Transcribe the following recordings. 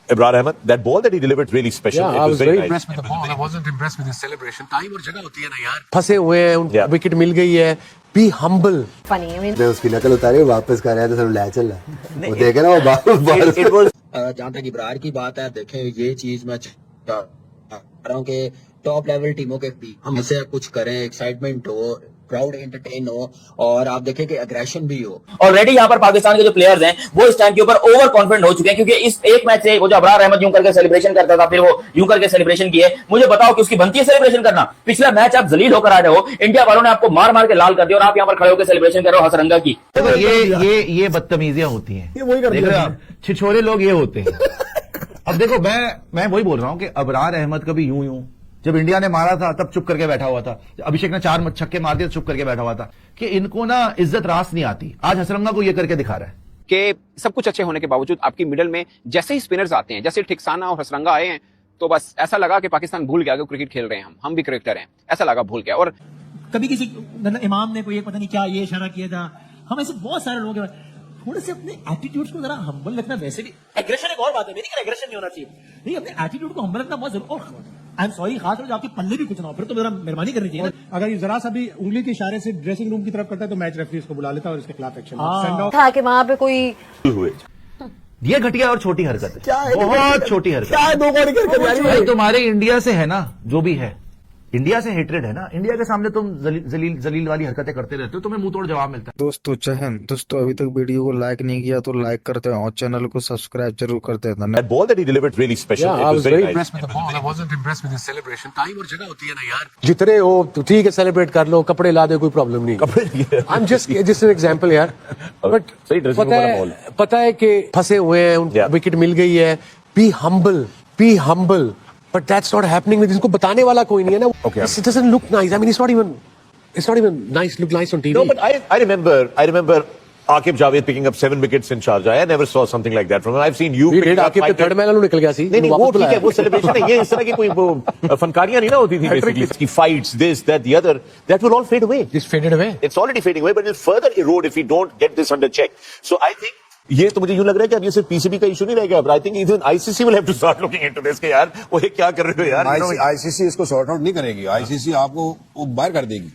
Ibrar Ahmed, that ball that he delivered really special. Yeah, it I was was very very nice. impressed with the ball. I wasn't impressed with his celebration. Time और जगह होती है ना यार. फंसे हुए हैं, Yeah. Wicket मिल गई है. Be humble. funny. I mean, मैं उसकी नकल उतारी वापस कर रहा था सब ले चल रहा वो देखे ना वो बार जहाँ तक इब्रार की बात है, देखें ये चीज मैं चाह रहा हूँ कि टॉप लेवल टीमों के भी हम ऐसे कुछ करें, एक्साइटमेंट हो, क्राउड एंटरटेन हो और आप देखें कि अग्रेशन भी हो. ऑलरेडी यहाँ पर पाकिस्तान के जो प्लेयर्स हैं वो इस टाइम के ऊपर ओवर कॉन्फिडेंट हो चुके हैं, क्योंकि इस एक मैच से वो जो अबरार अहमद यूं करके सेलिब्रेशन करता था, फिर वो यूं करके सेलिब्रेशन किए. मुझे बताओ कि उसकी बनती है सेलिब्रेशन करना? पिछला मैच आप जलील होकर आ रहे हो, इंडिया वालों ने आपको मार मार के लाल कर दिया और आप यहाँ पर खड़े होकर सेलिब्रेशन कर रहे हो हसरंगा की. ये बदतमीजियां होती हैं. देख रहे हो आप, छिछोरे लोग ये होते हैं. अब देखो मैं वही बोल रहा हूँ कि अबरार अहमद का भी यूं जब इंडिया ने मारा था तब चुप करके बैठा हुआ था. अभिषेक ने 4 छक्के मार दिए तो चुप करके बैठा हुआ था कि इनको ना इज्जत रास नहीं आती. आज हसरंगा को ये करके दिखा रहा है कि सब कुछ अच्छे होने के बावजूद आपकी मिडल में जैसे ही स्पिनर्स आते हैं, जैसे ठिकसाना और हसरंगा आए हैं, तो बस ऐसा लगा कि पाकिस्तान भूल गया कि क्रिकेट खेल रहे हैं. हम भी क्रिकेटर हैं, ऐसा लगा, भूल गया. और कभी किसी मतलब इमाम ने कोई पता नहीं क्या ये इशारा किया था. हम ऐसे बहुत सारे लोग हैं, थोड़े से अपने एटीट्यूड्स को जरा हम्बल रखना. वैसे भी एग्रेशन एक और बात है, मेरी कि एग्रेशन नहीं होना चाहिए, नहीं, अपने एटीट्यूड को हम्बल रखना बहुत जरूरी. आई एम सॉरी, खास तौर से आपके पल्ले भी कुछ ना हो, फिर तो मेरा मेहरबानी करनी चाहिए. अगर ये जरा सा भी उंगली के इशारे से ड्रेसिंग रूम की तरफ करता है तो मैच रेफरी इसको बुला लेता है और इसके खिलाफ एक्शन सेंड ऑफ. था कि वहां पे कोई ये घटिया और छोटी हरकत है, बहुत छोटी हरकत. क्या है 2 कौड़ी करके भाई तुम्हारे इंडिया से है ना, जो भी है इंडिया से हेट्रेड है ना. इंडिया के सामने तुम जलील वाली हरकतें करते रहते हो, तुम्हें मुंह तोड़ जवाब मिलता है. दोस्तों अभी तक वीडियो को लाइक नहीं किया तो लाइक करते हैं और चैनल को सब्सक्राइब जरूर करते हैं. That ball that he delivered really special. Yeah, it I was was very very nice. Impressed with the ball. I wasn't impressed with his celebration. Time और जगह होती है ना यार. जितने हो तो ठीक है, सेलिब्रेट कर लो, कपड़े ला दे, कोई प्रॉब्लम नहीं. I am just an example यार. बट सही dressing room वाला ball. पता है कि फंसे हुए हैं, विकेट मिल गई है. Be humble. But that's not happening with इसको बताने वाला कोई नहीं है ना. Okay. It doesn't look nice. I mean, it's not even nice. Look nice on TV. No, but I remember Aqib Javed picking up 7 wickets in Sharjah. I never saw something like that from him. I've seen you. We did. Aqib के third man वालों निकल गया सी. नहीं वो ठीक है, वो celebration है. ये इस तरह की कोई वो फनकारियां नहीं ना होती थी बेसिकली. की fights, this, that, the other, that will all fade away. Just faded away. It's already fading away, but it'll further erode if we don't get this under check. So I think ये तो मुझे यूं लग रहा है कि अब ये सिर्फ पीसीबी का इशू नहीं रहेगा. I think even ICC will have to start looking into this के यार वो ये क्या कर रहे हो यार. आईसीसी इसको सॉर्ट आउट नहीं करेगी. आईसीसी आपको बाहर कर देगी.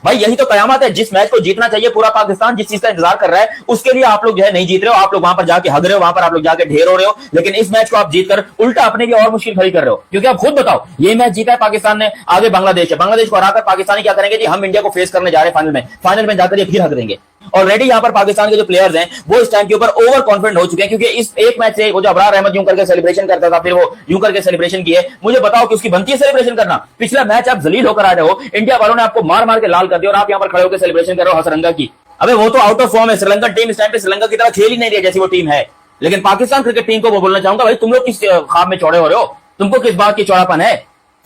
भाई यही तो कयामत है. जिस मैच को जीतना चाहिए पूरा पाकिस्तान जिस चीज का इंतजार कर रहा है, उसके लिए आप लोग जो है नहीं जीत रहे हो. आप लोग वहां पर जाके हग रहे हो, वहां पर आप लोग जाके ढेर हो रहे हो. लेकिन इस मैच को आप जीतकर उल्टा अपने लिए और मुश्किल खड़ी कर रहे हो, क्योंकि आप खुद बताओ, ये मैच जीता है पाकिस्तान ने, आगे बांग्लादेश है. बांग्लादेश को हराकर पाकिस्तानी क्या करेंगे जी? हम इंडिया को फेस करने जा रहे हैं फाइनल में जाकर ये फिर हक देंगे. ऑलरेडी यहाँ पर पाकिस्तान के जो प्लेयर्स हैं वो इस टाइम के ऊपर ओवर कॉन्फिडेंट हो चुके हैं, क्योंकि इस एक मैच से वो जो अबरार अहमद यूं करके सेलिब्रेशन करता था, फिर वो यूं करके सेलिब्रेशन किए. मुझे बताओ कि उसकी बनती है सेलिब्रेशन करना? पिछला मैच आप जलील होकर आ रहे हो, इंडिया वालों ने आपको मार मार के लाल कर दिया और आप यहाँ पर खड़े होकर सेलिब्रेशन कर रहे हो हसरंगा की. अबे वो तो आउट ऑफ फॉर्म है. श्रीलंकन टीम इस टाइम पे श्रीलंका की तरह खेल ही नहीं रही जैसी वो टीम है. लेकिन पाकिस्तान क्रिकेट टीम को वो बोलना चाहूंगा, भाई तुम लोग किस ख्वाब में चौड़े हो रहे हो? तुमको किस बात की चौड़ापन है?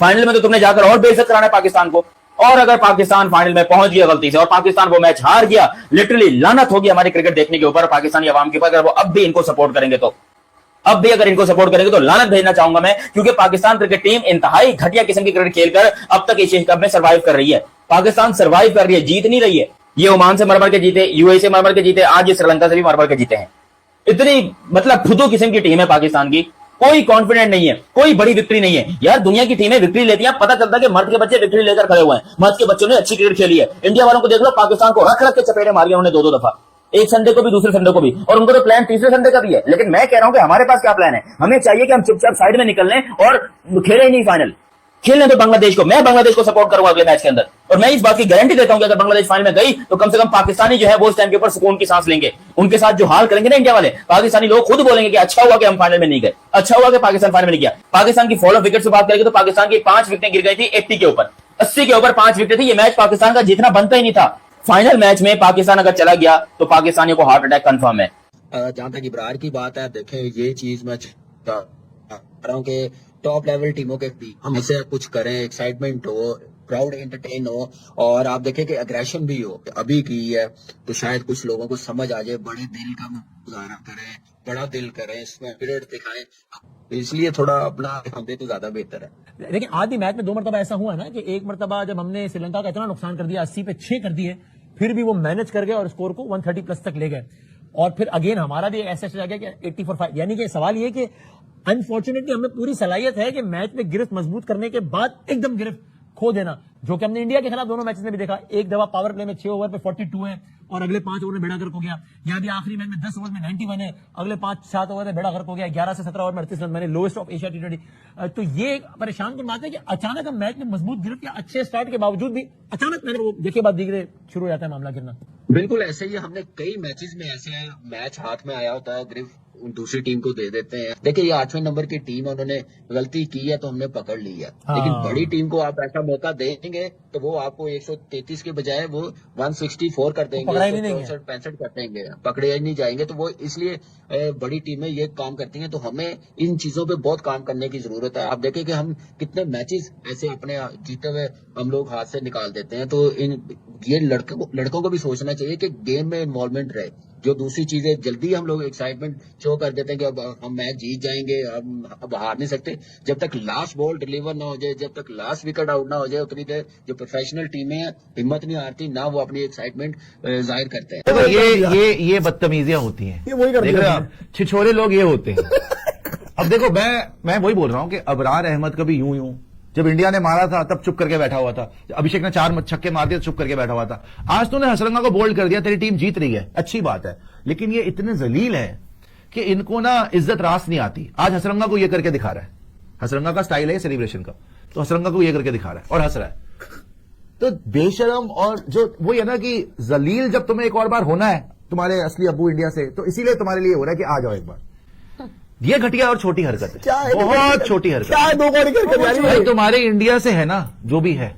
फाइनल में तो तुमने जाकर और बेइज्जत कराना है पाकिस्तान को. और अगर पाकिस्तान फाइनल में पहुंच गया गलती से और पाकिस्तान वो मैच हार गया, लिटरली लानत होगी हमारी क्रिकेट देखने के ऊपर, पाकिस्तानी अवाम के ऊपर. अगर वो अब भी इनको सपोर्ट करेंगे तो लानत भेजना चाहूंगा मैं, क्योंकि पाकिस्तान क्रिकेट टीम इंतहाई घटिया किस्म की क्रिकेट खेलकर अब तक एशिया कप में सर्वाइव कर रही है. पाकिस्तान सर्वाइव कर रही है, जीत नहीं रही है. ये ओमान से मर के जीते, यूएई से मर के जीते, आज ये श्रीलंका से भी मर के जीते हैं. इतनी मतलब फुदू किस्म की टीम है पाकिस्तान की. कोई कॉन्फिडेंट नहीं है, कोई बड़ी विक्ट्री नहीं है यार. दुनिया की टीमें विक्ट्री लेती हैं, पता चलता है कि मर्द के बच्चे विक्ट्री लेकर खड़े हुए हैं. मर्द के बच्चों ने अच्छी क्रिकेट खेली है. इंडिया वालों को देख लो, पाकिस्तान को रख के चपेटे मारी उन्होंने 2-2 दफा, एक संडे को भी दूसरे संडे को भी. और उनको तो प्लान तीसरे संडे का भी है. लेकिन मैं कह रहा हूं कि हमारे पास क्या प्लान है? हमें चाहिए कि हम चुपचाप साइड में निकल लें और खेले ही नहीं फाइनल. खेलने तो बांग्लादेश को, मैं बांग्लादेश को सपोर्ट करूंगा अगले मैच के अंदर. और मैं इस बात की गारंटी देता हूं कि अगर बांग्लादेश फाइनल में गई तो कम से कम पाकिस्तानी जो है वो इस टाइम के ऊपर सुकून की सांस लेंगे. उनके साथ जो हाल करेंगे ना इंडिया वाले, पाकिस्तानी लोग खुद बोलेंगे कि अच्छा हुआ कि हम फाइनल में नहीं गए, अच्छा हुआ कि पाकिस्तान फाइनल में नहीं गया. पाकिस्तान की फॉलो विकेट से बात करेंगे तो पाकिस्तान की 5 विकेटें गिर गई थी 80 के ऊपर. 80 के ऊपर 5 विकेट थी. ये मैच पाकिस्तान का जीतना बनता ही नहीं था. फाइनल मैच में पाकिस्तान अगर चला गया तो पाकिस्तानियों को हार्ट अटैक कंफर्म है. जहाँ तक इब्रार की बात है, देखें ये चीज मैं चाह रहा हूँ कि टॉप लेवल टीमों के भी हम ऐसे कुछ करें, एक्साइटमेंट हो, क्राउड एंटरटेन हो और आप देखें कि अग्रेशन भी हो. अभी की है तो शायद कुछ लोगों को समझ आ जाए. बड़े दिल का मुजाहरा करें, बड़ा दिल करें, इसमें स्पिरिट दिखाएं, इसलिए थोड़ा अपना दिखाते तो ज्यादा बेहतर है. लेकिन आधी मैच में 2 मरतबा ऐसा हुआ ना कि एक मरतबा जब हमने श्रीलंका का इतना नुकसान कर दिया, 80 पे 6 कर दिए, फिर भी वो मैनेज कर गए और स्कोर को 130 प्लस तक ले गए. और फिर अगेन हमारा भी ऐसा चला गया कि 80 for 5. यानी कि सवाल ये कि अनफॉर्चुनेटली हमें पूरी सलाहियत है कि मैच में गिरफ्त मजबूत करने के बाद एकदम गिरफ्त खो देना, जो कि हमने इंडिया के खिलाफ दोनों मैचेस में भी देखा। एक दफा पावर प्ले में 6 ओवर पे 42 है और अगले 5 ओवर में बेड़ा गर्क हो गया। यहाँ भी आखिरी मैच में 10 ओवर में 91 है, अगले 5-7 ओवर में बेड़ा गर्क हो गया। 11 से 17 ओवर में 38 रन, मैंने लोएस्ट ऑफ एशिया T20। तो ये एक परेशान की बात है कि अचानक हम मैच में मजबूत गिरफ्त या अच्छे स्टार्ट के बावजूद भी अचानक मैंने वो देखे बाद दिखे शुरू हो जाता है मामला गिरना। बिल्कुल ऐसे ही हमने कई मैचेस में ऐसे मैच हाथ में आया होता है, गिरफ्त दूसरी टीम को दे देते हैं। देखिए ये 8वें नंबर की टीम है, उन्होंने गलती की है तो हमने पकड़ ली है। लेकिन बड़ी टीम को आप ऐसा मौका देंगे तो वो आपको 133 के बजाय वो 164 कर देंगे, 164-65 कर देंगे, पकड़े ही नहीं जाएंगे। तो वो इसलिए बड़ी टीमें ये काम करती हैं। तो हमें इन चीजों पे बहुत काम करने की जरूरत है। आप देखें कि हम कितने मैचेस ऐसे अपने जीते हुए हम लोग हाथ से निकाल देते हैं। तो ये लड़कों को भी सोचना चाहिए कि गेम में इन्वॉल्वमेंट रहे। जो दूसरी चीजें जल्दी हम लोग एक्साइटमेंट शो कर देते हैं कि अब हम मैच जीत जाएंगे, हम अब हार नहीं सकते। जब तक लास्ट बॉल डिलीवर ना हो जाए, जब तक लास्ट विकेट आउट ना हो जाए, उतनी देर जो प्रोफेशनल टीमें हैं हिम्मत नहीं हारती, ना वो अपनी एक्साइटमेंट जाहिर करते हैं। तो ये बदतमीजियां होती हैं, देख रहे हो आप, छिछोरे लोग ये होते हैं। अब देखो मैं वही बोल रहा हूं कि अबरार अहमद कभी यूं जब इंडिया ने मारा था तब चुप करके बैठा हुआ था, अभिषेक ने 4 छक्के मार दिए तो चुप करके बैठा हुआ था। आज तूने हसरंगा को बोल्ड कर दिया, तेरी टीम जीत रही है, अच्छी बात है। लेकिन ये इतने जलील है कि इनको ना इज्जत रास नहीं आती। आज हसरंगा को ये करके दिखा रहा है, हसरंगा का स्टाइल है सेलिब्रेशन का, तो हसरंगा को ये करके दिखा रहा है और हंस रहा है। तो बेशरम, और जो वो है ना कि जलील, जब तुम्हें एक और बार होना है तुम्हारे असली अब्बू इंडिया से, तो इसीलिए तुम्हारे लिए हो रहा है कि आ जाओ एक बार। ये घटिया और छोटी हरकत है, बहुत छोटी हरकत है। भाई तुम्हारे इंडिया से है ना, जो भी है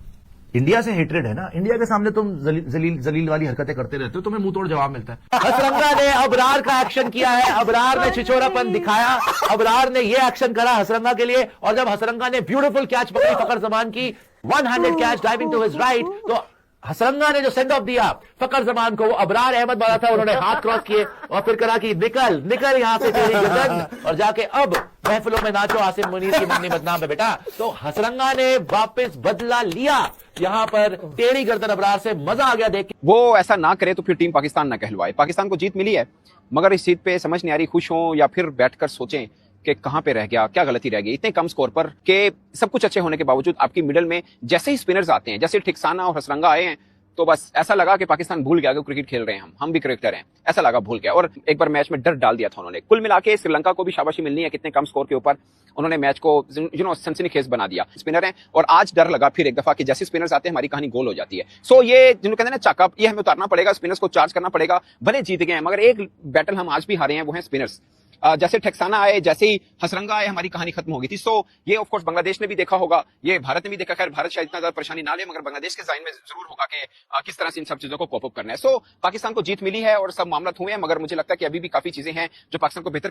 इंडिया से हेट्रेड है ना, इंडिया के सामने तुम जलील वाली हरकतें करते रहते हो, तुम्हें मुंह तोड़ जवाब मिलता है। हसरंगा ने अबरार का एक्शन किया है, अबरार ने छिछोरापन दिखाया, अबरार ने ये एक्शन करा हसरंगा के लिए। और जब हसरंगा ने ब्यूटीफुल कैच पकड़ी फकर जमान की, 1-handed catch diving to his right, तो हसरंगा ने जो सेंड ऑफ दिया फकर जमान को, वो अबरार अहमद वाला था। उन्होंने हाथ क्रॉस किए और फिर कहा कि निकल यहां से तेरी गर्दन, और जाके अब महफिलों में नाचो आसिम मुनीर की मन्नी बदनाम है बेटा। तो हसरंगा ने वापस बदला लिया यहां पर, टेढ़ी गर्दन अबरार से, मजा आ गया देख के। वो ऐसा ना करे तो फिर टीम पाकिस्तान ना कहलवाए। पाकिस्तान को जीत मिली है, मगर इस जीत पे समझ नहीं आ रही खुश हों या फिर बैठकर सोचें कि कहां पे रह गया, क्या गलती रह गई इतने कम स्कोर पर, कि सब कुछ अच्छे होने के बावजूद आपकी मिडल में जैसे ही स्पिनर्स आते हैं, जैसे ठिकसाना और हसरंगा आए हैं, तो बस ऐसा लगा कि पाकिस्तान भूल गया कि क्रिकेट खेल रहे हैं, हम भी क्रिकेटर हैं, ऐसा लगा, भूल गया। और एक बार मैच में डर डाल दिया था उन्होंने। कुल मिला के श्रीलंका को भी शाबाशी मिलनी है, कितने कम स्कोर के ऊपर उन्होंने मैच को सनसनीखेज बना दिया। स्पिनर हैं और आज डर लगा फिर एक दफा कि जैसे स्पिनर्स आते हैं हमारी कहानी गोल हो जाती है। सो ये जिन्होंने कहते हैं ना चाकअप, ये हमें उतारना पड़ेगा, स्पिनर्स को चार्ज करना पड़ेगा। भले जीत गए हैं मगर एक बैटल हम आज भी हारे हैं, वो है स्पिनर्स। जैसे ठिकसाना आए, जैसे ही हसरंगा आए, हमारी कहानी खत्म हो गई थी। सो ये ऑफ कोर्स बांग्लादेश ने भी देखा होगा, ये भारत ने भी देखा। खैर भारत शायद इतना ज्यादा परेशानी ना ले, मगर बांग्लादेश के ज़हन में जरूर होगा कि किस तरह से इन सब चीजों को कॉप अप करना है। सो पाकिस्तान को जीत मिली है और सब मामला हुए हैं, मगर मुझे लगता है कि अभी भी काफी चीजें हैं जो पाकिस्तान को बेहतर